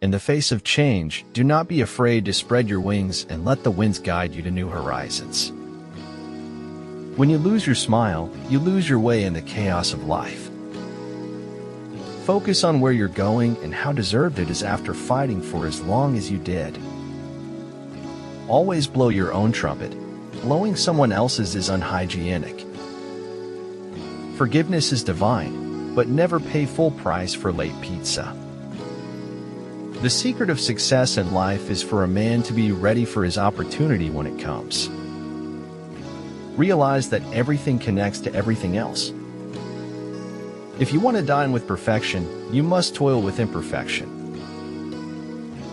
In the face of change, do not be afraid to spread your wings and let the winds guide you to new horizons. When you lose your smile, you lose your way in the chaos of life. Focus on where you're going and how deserved it is after fighting for as long as you did. Always blow your own trumpet. Blowing someone else's is unhygienic. Forgiveness is divine, but never pay full price for late pizza. The secret of success in life is for a man to be ready for his opportunity when it comes. Realize that everything connects to everything else. If you want to dine with perfection, you must toil with imperfection.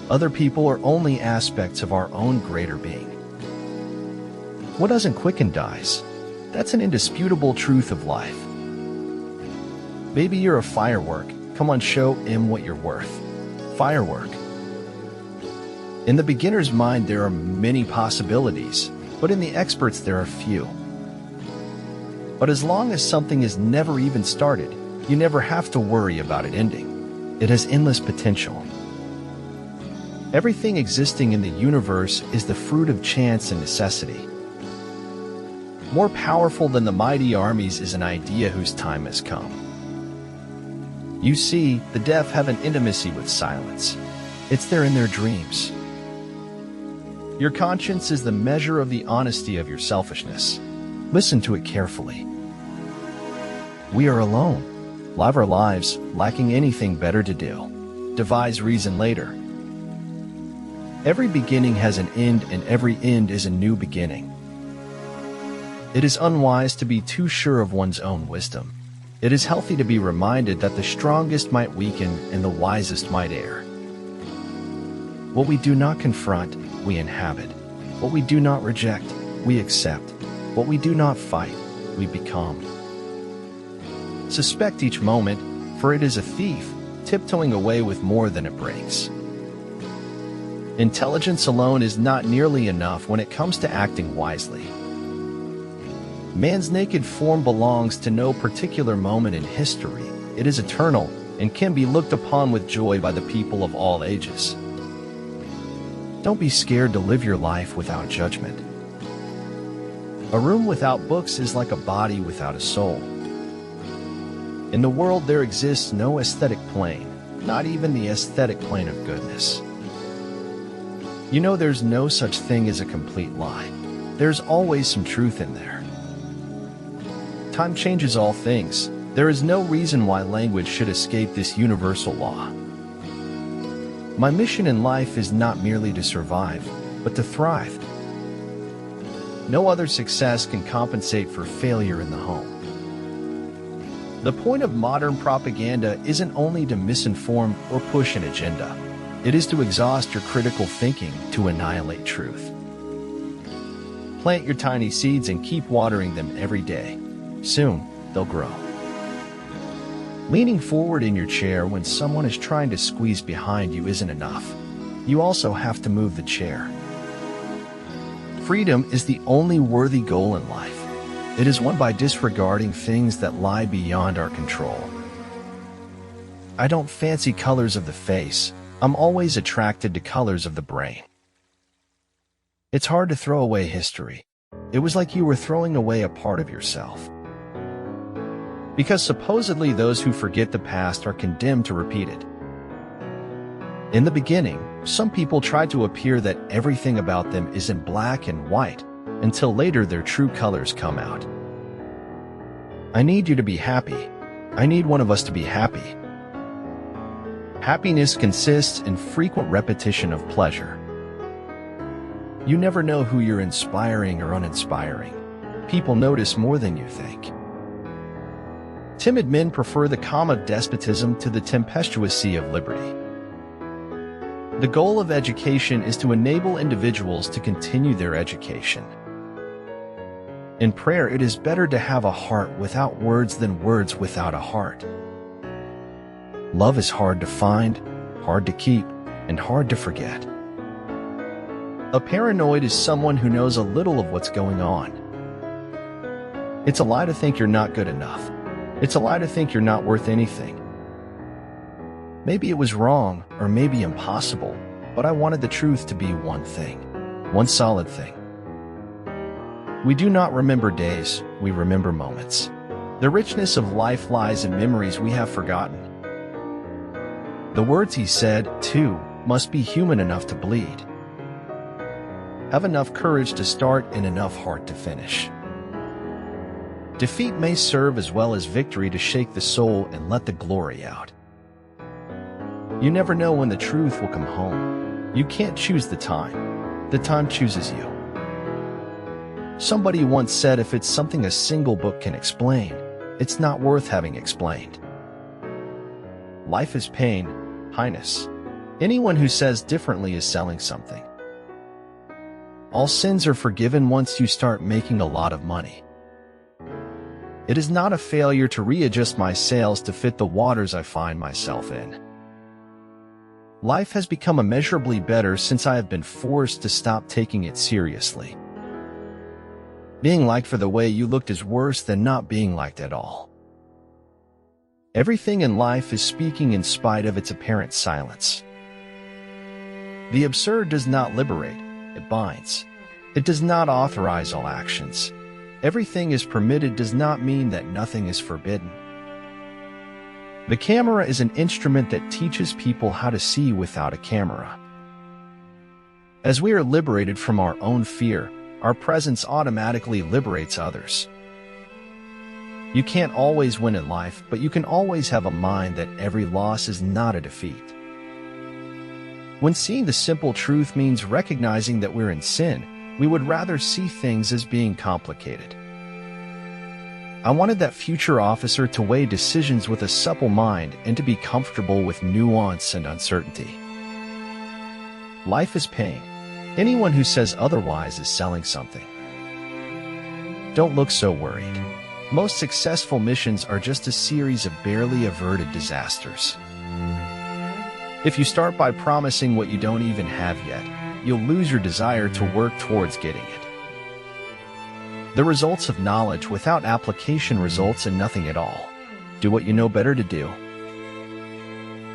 Other people are only aspects of our own greater being. What doesn't quicken dies. That's an indisputable truth of life. Maybe you're a firework. Come on, show him what you're worth. Firework. In the beginner's mind, there are many possibilities, but in the experts, there are few. But as long as something is never even started, you never have to worry about it ending. It has endless potential. Everything existing in the universe is the fruit of chance and necessity. More powerful than the mighty armies is an idea whose time has come. You see, the deaf have an intimacy with silence. It's there in their dreams. Your conscience is the measure of the honesty of your selfishness. Listen to it carefully. We are alone. Live our lives, lacking anything better to do. Devise reason later. Every beginning has an end, and every end is a new beginning. It is unwise to be too sure of one's own wisdom. It is healthy to be reminded that the strongest might weaken and the wisest might err. What we do not confront, we inhabit. What we do not reject, we accept. What we do not fight, we become. Suspect each moment, for it is a thief, tiptoeing away with more than it brings. Intelligence alone is not nearly enough when it comes to acting wisely. Man's naked form belongs to no particular moment in history. It is eternal and can be looked upon with joy by the people of all ages. Don't be scared to live your life without judgment. A room without books is like a body without a soul. In the world there exists no aesthetic plane, not even the aesthetic plane of goodness. You know there's no such thing as a complete lie. There's always some truth in there. Time changes all things. There is no reason why language should escape this universal law. My mission in life is not merely to survive, but to thrive. No other success can compensate for failure in the home. The point of modern propaganda isn't only to misinform or push an agenda. It is to exhaust your critical thinking to annihilate truth. Plant your tiny seeds and keep watering them every day. Soon, they'll grow. Leaning forward in your chair when someone is trying to squeeze behind you isn't enough. You also have to move the chair. Freedom is the only worthy goal in life. It is won by disregarding things that lie beyond our control. I don't fancy colors of the face. I'm always attracted to colors of the brain. It's hard to throw away history. It was like you were throwing away a part of yourself. Because supposedly those who forget the past are condemned to repeat it. In the beginning, some people try to appear that everything about them is in black and white, until later their true colors come out. I need you to be happy. I need one of us to be happy. Happiness consists in frequent repetition of pleasure. You never know who you're inspiring or uninspiring. People notice more than you think. Timid men prefer the calm of despotism to the tempestuous sea of liberty. The goal of education is to enable individuals to continue their education. In prayer, it is better to have a heart without words than words without a heart. Love is hard to find, hard to keep, and hard to forget. A paranoid is someone who knows a little of what's going on. It's a lie to think you're not good enough. It's a lie to think you're not worth anything. Maybe it was wrong, or maybe impossible, but I wanted the truth to be one thing, one solid thing. We do not remember days, we remember moments. The richness of life lies in memories we have forgotten. The words he said, too, must be human enough to bleed. Have enough courage to start and enough heart to finish. Defeat may serve as well as victory to shake the soul and let the glory out. You never know when the truth will come home. You can't choose the time chooses you. Somebody once said if it's something a single book can explain, it's not worth having explained. Life is pain, Highness. Anyone who says differently is selling something. All sins are forgiven once you start making a lot of money. It is not a failure to readjust my sails to fit the waters I find myself in. Life has become immeasurably better since I have been forced to stop taking it seriously. Being liked for the way you looked is worse than not being liked at all. Everything in life is speaking in spite of its apparent silence. The absurd does not liberate, it binds. It does not authorize all actions. Everything is permitted does not mean that nothing is forbidden. The camera is an instrument that teaches people how to see without a camera. As we are liberated from our own fear, our presence automatically liberates others. You can't always win in life, but you can always have a mind that every loss is not a defeat. When seeing the simple truth means recognizing that we're in sin, we would rather see things as being complicated. I wanted that future officer to weigh decisions with a supple mind and to be comfortable with nuance and uncertainty. Life is pain. Anyone who says otherwise is selling something. Don't look so worried. Most successful missions are just a series of barely averted disasters. If you start by promising what you don't even have yet, you'll lose your desire to work towards getting it. The results of knowledge without application results in nothing at all. Do what you know better to do.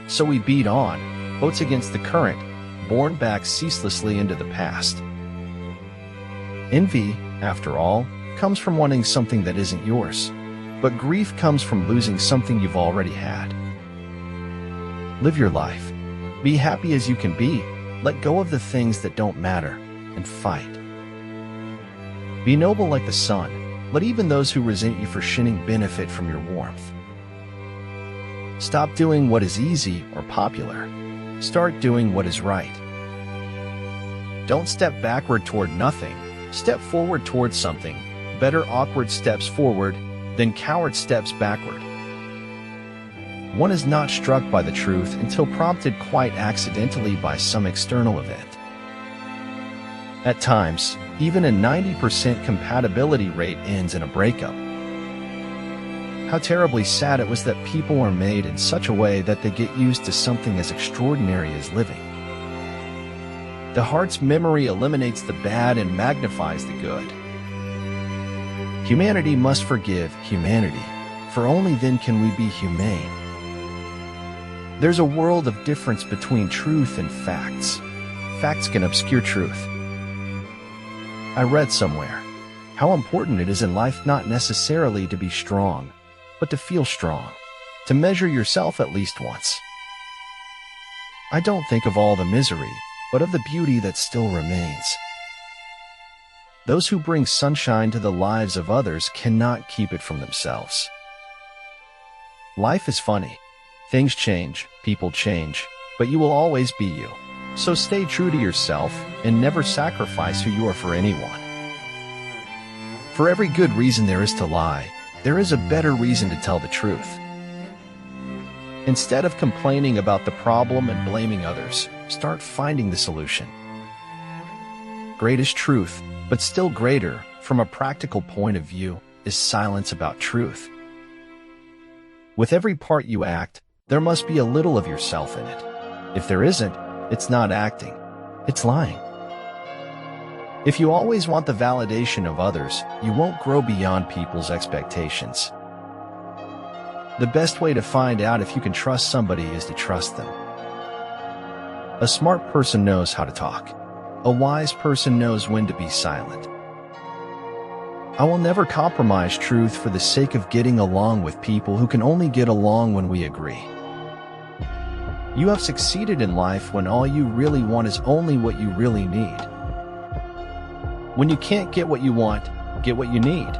So we beat on, boats against the current, borne back ceaselessly into the past. Envy, after all, comes from wanting something that isn't yours, but grief comes from losing something you've already had. Live your life. Be happy as you can be, let go of the things that don't matter, and fight. Be noble like the sun, let even those who resent you for shining benefit from your warmth. Stop doing what is easy or popular. Start doing what is right. Don't step backward toward nothing, step forward towards something. Better awkward steps forward than coward steps backward. One is not struck by the truth until prompted quite accidentally by some external event. At times, even a 90% compatibility rate ends in a breakup. How terribly sad it was that people are made in such a way that they get used to something as extraordinary as living. The heart's memory eliminates the bad and magnifies the good. Humanity must forgive humanity, for only then can we be humane. There's a world of difference between truth and facts. Facts can obscure truth. I read somewhere how important it is in life not necessarily to be strong, but to feel strong, to measure yourself at least once. I don't think of all the misery, but of the beauty that still remains. Those who bring sunshine to the lives of others cannot keep it from themselves. Life is funny. Things change, people change, but you will always be you. So stay true to yourself and never sacrifice who you are for anyone. For every good reason there is to lie, there is a better reason to tell the truth. Instead of complaining about the problem and blaming others, start finding the solution. Great is truth, but still greater, from a practical point of view, is silence about truth. With every part you act, there must be a little of yourself in it. If there isn't, it's not acting, it's lying. If you always want the validation of others, you won't grow beyond people's expectations. The best way to find out if you can trust somebody is to trust them. A smart person knows how to talk. A wise person knows when to be silent. I will never compromise truth for the sake of getting along with people who can only get along when we agree. You have succeeded in life when all you really want is only what you really need. When you can't get what you want, get what you need.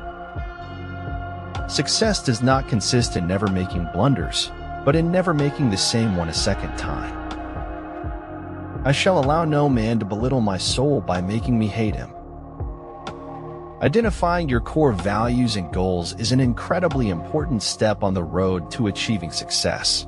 Success does not consist in never making blunders, but in never making the same one a second time. I shall allow no man to belittle my soul by making me hate him. Identifying your core values and goals is an incredibly important step on the road to achieving success.